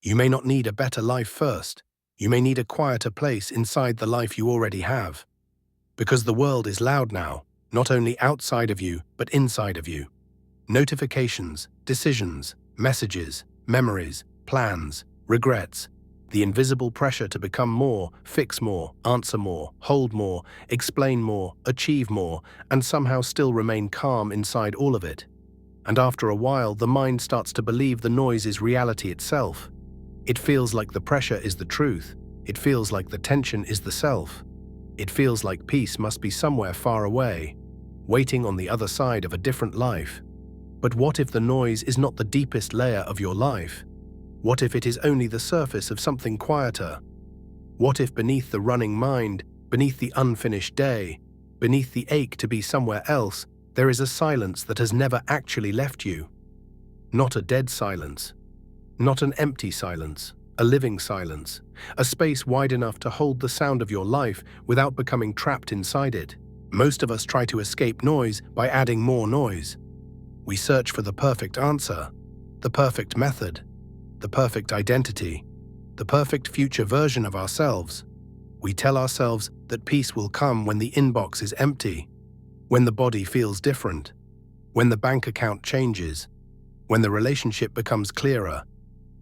You may not need a better life first. You may need a quieter place inside the life you already have. Because the world is loud now, not only outside of you, but inside of you. Notifications, decisions, messages, memories, plans, regrets, the invisible pressure to become more, fix more, answer more, hold more, explain more, achieve more, and somehow still remain calm inside all of it. And after a while, the mind starts to believe the noise is reality itself. It feels like the pressure is the truth. It feels like the tension is the self. It feels like peace must be somewhere far away, waiting on the other side of a different life. But what if the noise is not the deepest layer of your life? What if it is only the surface of something quieter? What if beneath the running mind, beneath the unfinished day, beneath the ache to be somewhere else, there is a silence that has never actually left you? Not a dead silence. Not an empty silence. A living silence. A space wide enough to hold the sound of your life without becoming trapped inside it. Most of us try to escape noise by adding more noise. We search for the perfect answer, the perfect method, the perfect identity, the perfect future version of ourselves. We tell ourselves that peace will come when the inbox is empty, when the body feels different, when the bank account changes, when the relationship becomes clearer,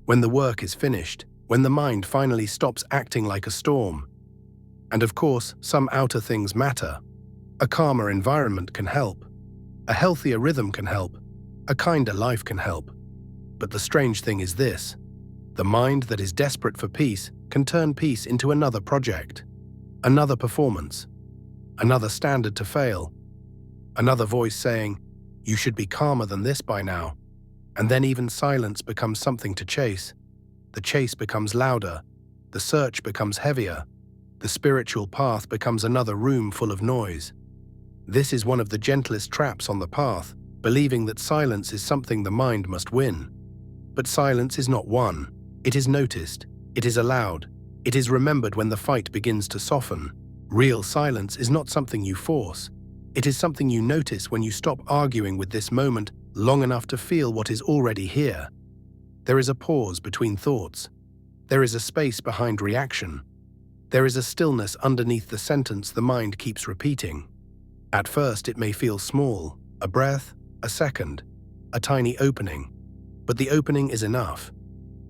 when the work is finished, when the mind finally stops acting like a storm. And of course, some outer things matter. A calmer environment can help. A healthier rhythm can help. A kinder life can help. But the strange thing is this: the mind that is desperate for peace can turn peace into another project, another performance, another standard to fail, another voice saying, "You should be calmer than this by now." And then even silence becomes something to chase. The chase becomes louder. The search becomes heavier. The spiritual path becomes another room full of noise. This is one of the gentlest traps on the path, believing that silence is something the mind must win. But silence is not won. It is noticed. It is allowed. It is remembered when the fight begins to soften. Real silence is not something you force. It is something you notice when you stop arguing with this moment long enough to feel what is already here. There is a pause between thoughts. There is a space behind reaction. There is a stillness underneath the sentence the mind keeps repeating. At first it may feel small, a breath, a second, a tiny opening. But the opening is enough,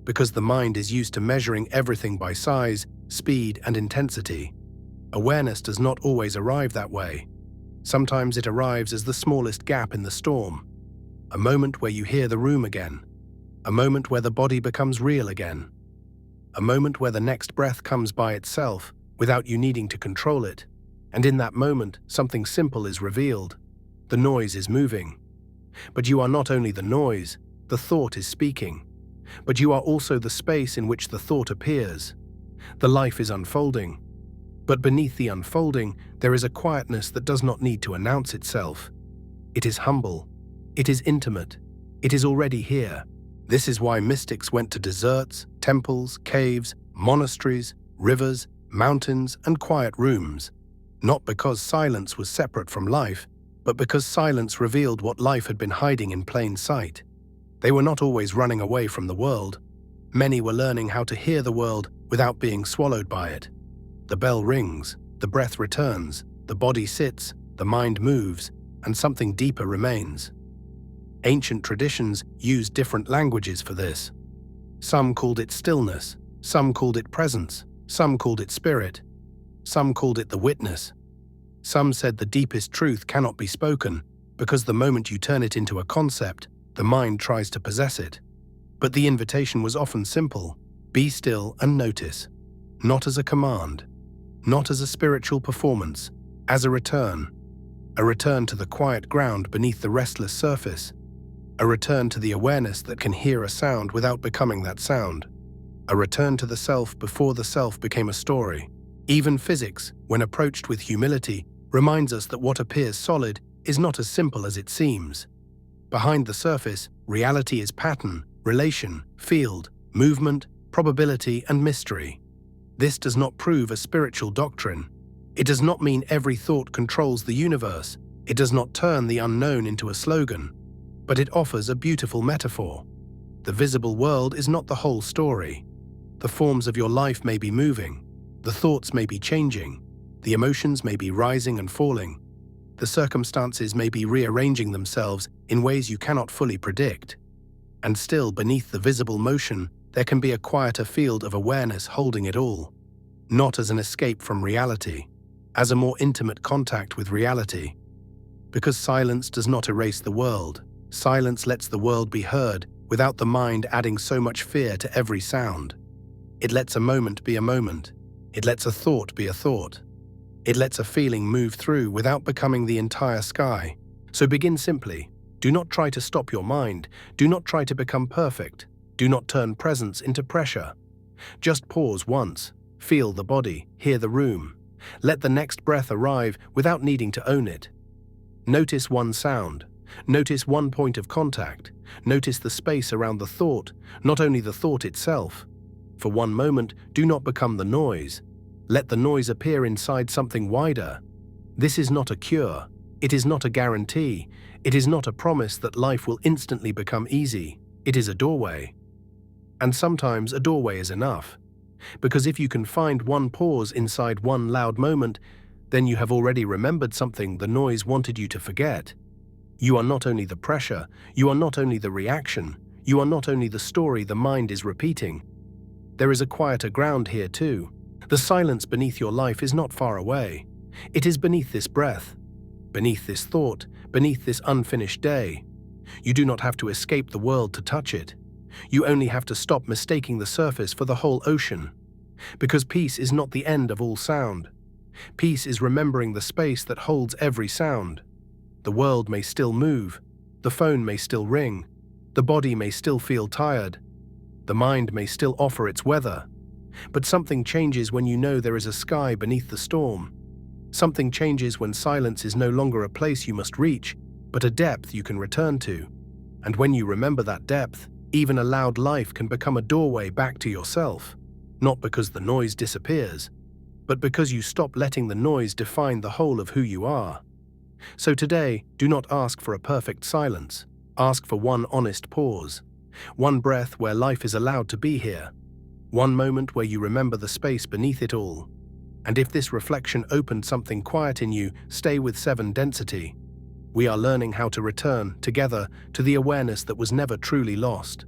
because the mind is used to measuring everything by size, speed, and intensity. Awareness does not always arrive that way. Sometimes it arrives as the smallest gap in the storm. A moment where you hear the room again. A moment where the body becomes real again. A moment where the next breath comes by itself, without you needing to control it. And in that moment, something simple is revealed. The noise is moving. But you are not only the noise, the thought is speaking. But you are also the space in which the thought appears. The life is unfolding. But beneath the unfolding, there is a quietness that does not need to announce itself. It is humble. It is intimate. It is already here. This is why mystics went to deserts, temples, caves, monasteries, rivers, mountains, and quiet rooms. Not because silence was separate from life, but because silence revealed what life had been hiding in plain sight. They were not always running away from the world. Many were learning how to hear the world without being swallowed by it. The bell rings, the breath returns, the body sits, the mind moves, and something deeper remains. Ancient traditions used different languages for this. Some called it stillness, some called it presence, some called it spirit, some called it the witness. Some said the deepest truth cannot be spoken, because the moment you turn it into a concept, the mind tries to possess it. But the invitation was often simple: be still and notice. Not as a command, not as a spiritual performance, as a return to the quiet ground beneath the restless surface, a return to the awareness that can hear a sound without becoming that sound, a return to the self before the self became a story. Even physics, when approached with humility, reminds us that what appears solid is not as simple as it seems. Behind the surface, reality is pattern, relation, field, movement, probability, and mystery. This does not prove a spiritual doctrine. It does not mean every thought controls the universe. It does not turn the unknown into a slogan. But it offers a beautiful metaphor. The visible world is not the whole story. The forms of your life may be moving, the thoughts may be changing, the emotions may be rising and falling, the circumstances may be rearranging themselves in ways you cannot fully predict. And still, beneath the visible motion, there can be a quieter field of awareness holding it all, not as an escape from reality, as a more intimate contact with reality. Because silence does not erase the world, silence lets the world be heard without the mind adding so much fear to every sound. It lets a moment be a moment. It lets a thought be a thought. It lets a feeling move through without becoming the entire sky. So begin simply. Do not try to stop your mind. Do not try to become perfect. Do not turn presence into pressure. Just pause once. Feel the body, hear the room. Let the next breath arrive without needing to own it. Notice one sound. Notice one point of contact. Notice the space around the thought, not only the thought itself. For one moment, do not become the noise. Let the noise appear inside something wider. This is not a cure. It is not a guarantee. It is not a promise that life will instantly become easy. It is a doorway. And sometimes a doorway is enough. Because if you can find one pause inside one loud moment, then you have already remembered something the noise wanted you to forget. You are not only the pressure, you are not only the reaction, you are not only the story the mind is repeating. There is a quieter ground here too. The silence beneath your life is not far away. It is beneath this breath, beneath this thought, beneath this unfinished day. You do not have to escape the world to touch it. You only have to stop mistaking the surface for the whole ocean. Because peace is not the end of all sound. Peace is remembering the space that holds every sound. The world may still move, the phone may still ring, the body may still feel tired, the mind may still offer its weather. But something changes when you know there is a sky beneath the storm. Something changes when silence is no longer a place you must reach, but a depth you can return to. And when you remember that depth, even a loud life can become a doorway back to yourself. Not because the noise disappears, but because you stop letting the noise define the whole of who you are. So today, do not ask for a perfect silence. Ask for one honest pause. One breath where life is allowed to be here. One moment where you remember the space beneath it all. And if this reflection opened something quiet in you, stay with 7 Density. We are learning how to return, together, to the awareness that was never truly lost.